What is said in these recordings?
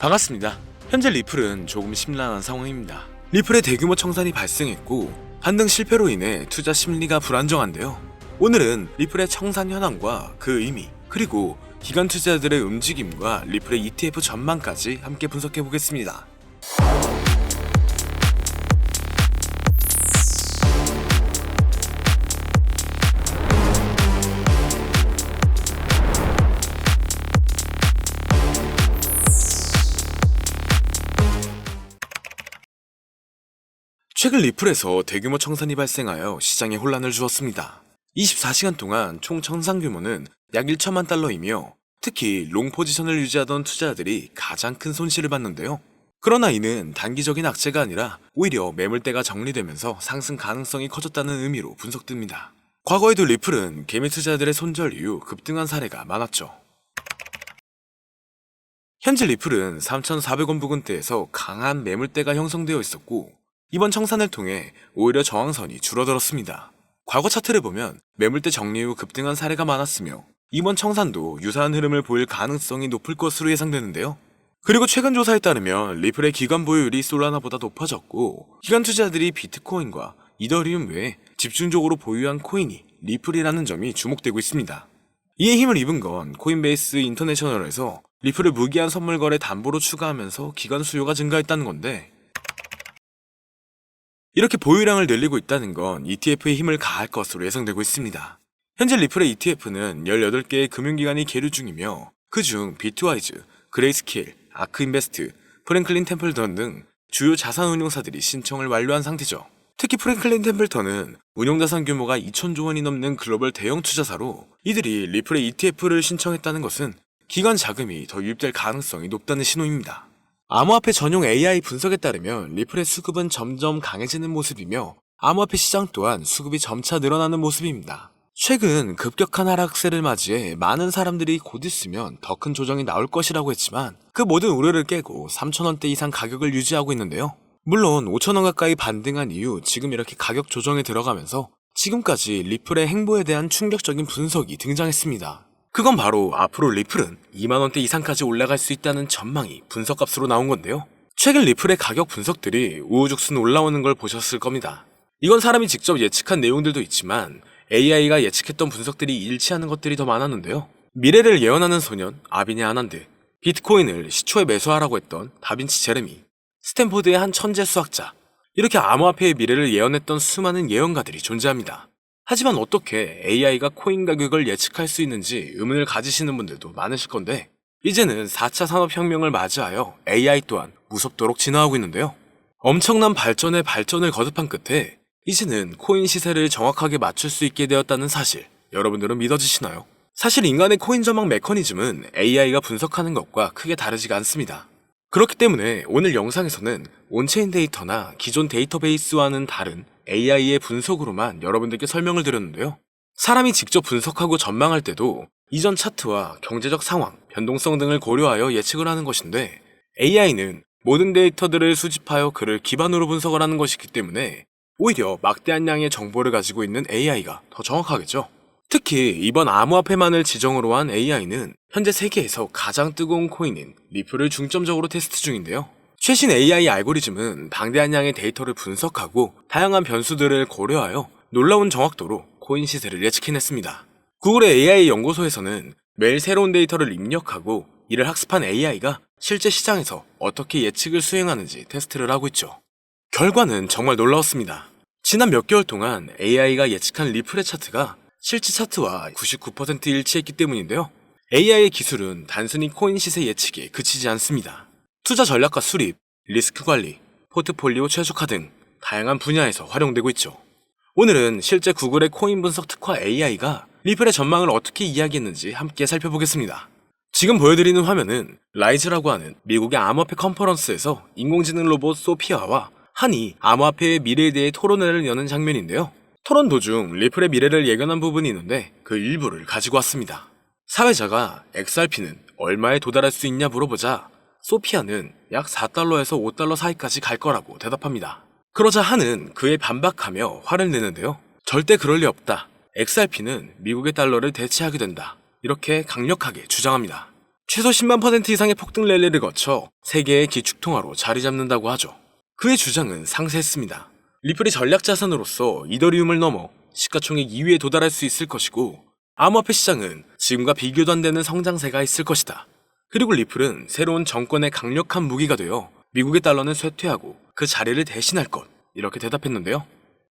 반갑습니다. 현재 리플은 조금 심란한 상황입니다. 리플의 대규모 청산이 발생했고 반등 실패로 인해 투자 심리가 불안정한데요. 오늘은 리플의 청산 현황과 그 의미, 그리고 기관 투자자들의 움직임과 리플의 ETF 전망까지 함께 분석해 보겠습니다. 최근 리플에서 대규모 청산이 발생하여 시장에 혼란을 주었습니다. 24시간 동안 총 청산 규모는 약 1천만 달러이며 특히 롱 포지션을 유지하던 투자자들이 가장 큰 손실을 봤는데요. 그러나 이는 단기적인 악재가 아니라 오히려 매물대가 정리되면서 상승 가능성이 커졌다는 의미로 분석됩니다. 과거에도 리플은 개미 투자자들의 손절 이후 급등한 사례가 많았죠. 현재 리플은 3,400원 부근대에서 강한 매물대가 형성되어 있었고 이번 청산을 통해 오히려 저항선이 줄어들었습니다. 과거 차트를 보면 매물대 정리 후 급등한 사례가 많았으며 이번 청산도 유사한 흐름을 보일 가능성이 높을 것으로 예상되는데요. 그리고 최근 조사에 따르면 리플의 기관 보유율이 솔라나보다 높아졌고 기관 투자자들이 비트코인과 이더리움 외에 집중적으로 보유한 코인이 리플이라는 점이 주목되고 있습니다. 이에 힘을 입은 건 코인베이스 인터내셔널에서 리플을 무기한 선물 거래 담보로 추가하면서 기관 수요가 증가했다는 건데 이렇게 보유량을 늘리고 있다는 건 ETF에 힘을 가할 것으로 예상되고 있습니다. 현재 리플의 ETF는 18개의 금융기관이 계류 중이며 그중 비트와이즈, 그레이스케일, 아크인베스트, 프랭클린 템플턴 등 주요 자산운용사들이 신청을 완료한 상태죠. 특히 프랭클린 템플턴은 운용자산 규모가 2천조 원이 넘는 글로벌 대형 투자사로 이들이 리플의 ETF를 신청했다는 것은 기관 자금이 더 유입될 가능성이 높다는 신호입니다. 암호화폐 전용 AI 분석에 따르면 리플의 수급은 점점 강해지는 모습이며 암호화폐 시장 또한 수급이 점차 늘어나는 모습입니다. 최근 급격한 하락세를 맞이해 많은 사람들이 곧 있으면 더 큰 조정이 나올 것이라고 했지만 그 모든 우려를 깨고 3,000원대 이상 가격을 유지하고 있는데요. 물론 5,000원 가까이 반등한 이후 지금 이렇게 가격 조정에 들어가면서 지금까지 리플의 행보에 대한 충격적인 분석이 등장했습니다. 그건 바로 앞으로 리플은 2만원대 이상까지 올라갈 수 있다는 전망이 분석값으로 나온 건데요. 최근 리플의 가격 분석들이 우후죽순 올라오는 걸 보셨을 겁니다. 이건 사람이 직접 예측한 내용들도 있지만 AI가 예측했던 분석들이 일치하는 것들이 더 많았는데요. 미래를 예언하는 소년 아비네 아난드, 비트코인을 시초에 매수하라고 했던 다빈치 제레미, 스탠포드의 한 천재 수학자, 이렇게 암호화폐의 미래를 예언했던 수많은 예언가들이 존재합니다. 하지만 어떻게 AI가 코인 가격을 예측할 수 있는지 의문을 가지시는 분들도 많으실 건데 이제는 4차 산업혁명을 맞이하여 AI 또한 무섭도록 진화하고 있는데요. 엄청난 발전의 발전을 거듭한 끝에 이제는 코인 시세를 정확하게 맞출 수 있게 되었다는 사실, 여러분들은 믿어지시나요? 사실 인간의 코인 전망 메커니즘은 AI가 분석하는 것과 크게 다르지가 않습니다. 그렇기 때문에 오늘 영상에서는 온체인 데이터나 기존 데이터베이스와는 다른 AI의 분석으로만 여러분들께 설명을 드렸는데요. 사람이 직접 분석하고 전망할 때도 이전 차트와 경제적 상황, 변동성 등을 고려하여 예측을 하는 것인데 AI는 모든 데이터들을 수집하여 그를 기반으로 분석을 하는 것이기 때문에 오히려 막대한 양의 정보를 가지고 있는 AI가 더 정확하겠죠. 특히 이번 암호화폐만을 지정으로 한 AI는 현재 세계에서 가장 뜨거운 코인인 리플을 중점적으로 테스트 중인데요. 최신 AI 알고리즘은 방대한 양의 데이터를 분석하고 다양한 변수들을 고려하여 놀라운 정확도로 코인 시세를 예측해냈습니다. 구글의 AI 연구소에서는 매일 새로운 데이터를 입력하고 이를 학습한 AI가 실제 시장에서 어떻게 예측을 수행하는지 테스트를 하고 있죠. 결과는 정말 놀라웠습니다. 지난 몇 개월 동안 AI가 예측한 리플의 차트가 실제 차트와 99% 일치했기 때문인데요. AI의 기술은 단순히 코인 시세 예측에 그치지 않습니다. 투자 전략과 수립, 리스크 관리, 포트폴리오 최적화 등 다양한 분야에서 활용되고 있죠. 오늘은 실제 구글의 코인 분석 특화 AI가 리플의 전망을 어떻게 이야기했는지 함께 살펴보겠습니다. 지금 보여드리는 화면은 라이즈라고 하는 미국의 암호화폐 컨퍼런스에서 인공지능 로봇 소피아와 한이 암호화폐의 미래에 대해 토론회를 여는 장면인데요. 토론 도중 리플의 미래를 예견한 부분이 있는데 그 일부를 가지고 왔습니다. 사회자가 XRP는 얼마에 도달할 수 있냐 물어보자 소피아는 약 4달러에서 5달러 사이까지 갈 거라고 대답합니다. 그러자 한은 그에 반박하며 화를 내는데요. 절대 그럴 리 없다. XRP는 미국의 달러를 대체하게 된다. 이렇게 강력하게 주장합니다. 최소 10만% 이상의 폭등 랠리를 거쳐 세계의 기축통화로 자리 잡는다고 하죠. 그의 주장은 상세했습니다. 리플이 전략 자산으로서 이더리움을 넘어 시가총액 2위에 도달할 수 있을 것이고, 암호화폐 시장은 지금과 비교도 안 되는 성장세가 있을 것이다. 그리고 리플은 새로운 정권의 강력한 무기가 되어 미국의 달러는 쇠퇴하고 그 자리를 대신할 것, 이렇게 대답했는데요.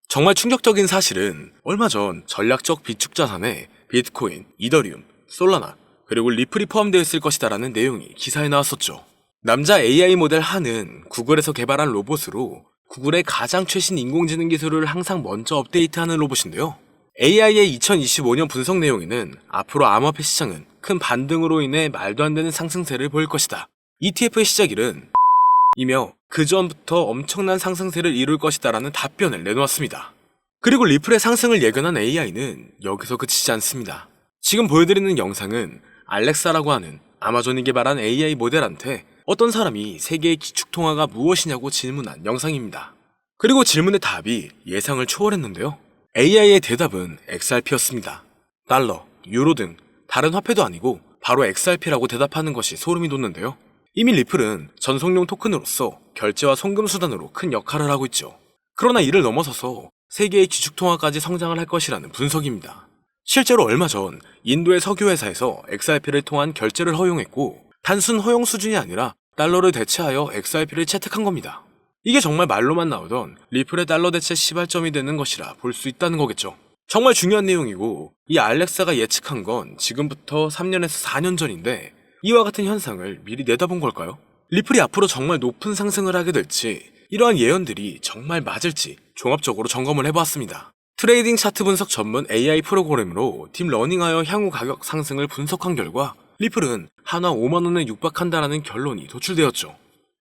정말 충격적인 사실은 얼마 전 전략적 비축 자산에 비트코인, 이더리움, 솔라나, 그리고 리플이 포함되어 있을 것이다라는 내용이 기사에 나왔었죠. 남자 AI 모델 한은 구글에서 개발한 로봇으로 구글의 가장 최신 인공지능 기술을 항상 먼저 업데이트하는 로봇인데요. AI의 2025년 분석 내용에는 앞으로 암호화폐 시장은 큰 반등으로 인해 말도 안 되는 상승세를 보일 것이다. ETF의 시작일은 이며 그 전부터 엄청난 상승세를 이룰 것이다라는 답변을 내놓았습니다. 그리고 리플의 상승을 예견한 AI는 여기서 그치지 않습니다. 지금 보여드리는 영상은 알렉사라고 하는 아마존이 개발한 AI 모델한테 어떤 사람이 세계의 기축통화가 무엇이냐고 질문한 영상입니다. 그리고 질문의 답이 예상을 초월했는데요. AI의 대답은 XRP였습니다. 달러, 유로 등 다른 화폐도 아니고 바로 XRP라고 대답하는 것이 소름이 돋는데요. 이미 리플은 전송용 토큰으로서 결제와 송금 수단으로 큰 역할을 하고 있죠. 그러나 이를 넘어서서 세계의 기축통화까지 성장을 할 것이라는 분석입니다. 실제로 얼마 전 인도의 석유회사에서 XRP를 통한 결제를 허용했고, 단순 허용 수준이 아니라 달러를 대체하여 XRP를 채택한 겁니다. 이게 정말 말로만 나오던 리플의 달러 대체 시발점이 되는 것이라 볼 수 있다는 거겠죠. 정말 중요한 내용이고, 이 알렉사가 예측한 건 지금부터 3년에서 4년 전인데 이와 같은 현상을 미리 내다본 걸까요? 리플이 앞으로 정말 높은 상승을 하게 될지, 이러한 예언들이 정말 맞을지 종합적으로 점검을 해보았습니다. 트레이딩 차트 분석 전문 AI 프로그램으로 딥러닝하여 향후 가격 상승을 분석한 결과 리플은 한화 5만원에 육박한다라는 결론이 도출되었죠.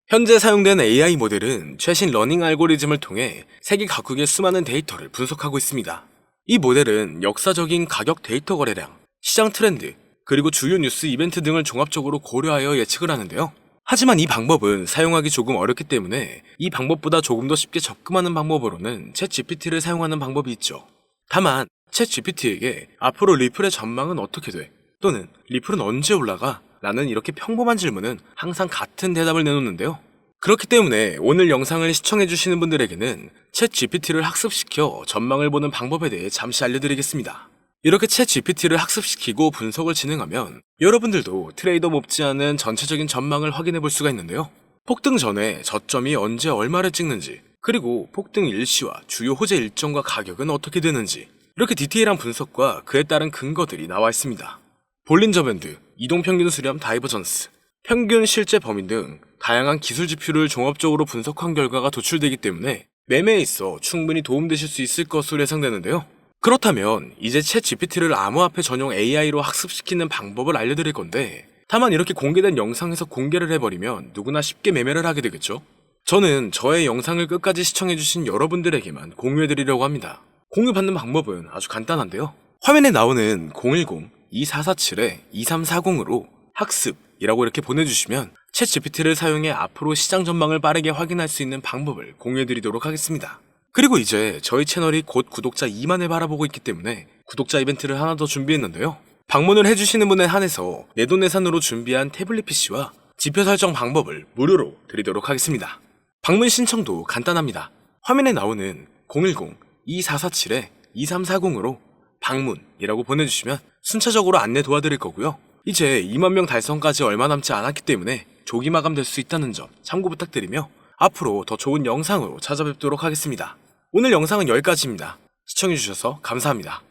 현재 사용된 AI 모델은 최신 러닝 알고리즘을 통해 세계 각국의 수많은 데이터를 분석하고 있습니다. 이 모델은 역사적인 가격 데이터 거래량, 시장 트렌드, 그리고 주요 뉴스 이벤트 등을 종합적으로 고려하여 예측을 하는데요. 하지만 이 방법은 사용하기 조금 어렵기 때문에 이 방법보다 조금 더 쉽게 접근하는 방법으로는 챗GPT를 사용하는 방법이 있죠. 다만 챗GPT에게 앞으로 리플의 전망은 어떻게 돼? 또는 리플은 언제 올라가? 라는 이렇게 평범한 질문은 항상 같은 대답을 내놓는데요. 그렇기 때문에 오늘 영상을 시청해주시는 분들에게는 챗GPT를 학습시켜 전망을 보는 방법에 대해 잠시 알려드리겠습니다. 이렇게 챗GPT를 학습시키고 분석을 진행하면 여러분들도 트레이더 못지않은 전체적인 전망을 확인해 볼 수가 있는데요. 폭등 전에 저점이 언제 얼마를 찍는지, 그리고 폭등 일시와 주요 호재 일정과 가격은 어떻게 되는지, 이렇게 디테일한 분석과 그에 따른 근거들이 나와 있습니다. 볼린저 밴드, 이동평균 수렴 다이버전스, 평균 실제 범위 등 다양한 기술 지표를 종합적으로 분석한 결과가 도출되기 때문에 매매에 있어 충분히 도움되실 수 있을 것으로 예상되는데요. 그렇다면 이제 챗GPT를 암호화폐 전용 AI로 학습시키는 방법을 알려드릴 건데, 다만 이렇게 공개된 영상에서 공개를 해버리면 누구나 쉽게 매매를 하게 되겠죠? 저는 저의 영상을 끝까지 시청해주신 여러분들에게만 공유해드리려고 합니다. 공유받는 방법은 아주 간단한데요. 화면에 나오는 010-2447-2340으로 학습이라고 이렇게 보내주시면 챗GPT를 사용해 앞으로 시장 전망을 빠르게 확인할 수 있는 방법을 공유해드리도록 하겠습니다. 그리고 이제 저희 채널이 곧 구독자 2만을 바라보고 있기 때문에 구독자 이벤트를 하나 더 준비했는데요. 방문을 해주시는 분에 한해서 내돈내산으로 준비한 태블릿 PC와 지표 설정 방법을 무료로 드리도록 하겠습니다. 방문 신청도 간단합니다. 화면에 나오는 010-2447-2340으로 방문이라고 보내주시면 순차적으로 안내 도와드릴 거고요. 이제 2만 명 달성까지 얼마 남지 않았기 때문에 조기 마감될 수 있다는 점 참고 부탁드리며 앞으로 더 좋은 영상으로 찾아뵙도록 하겠습니다. 오늘 영상은 여기까지입니다. 시청해주셔서 감사합니다.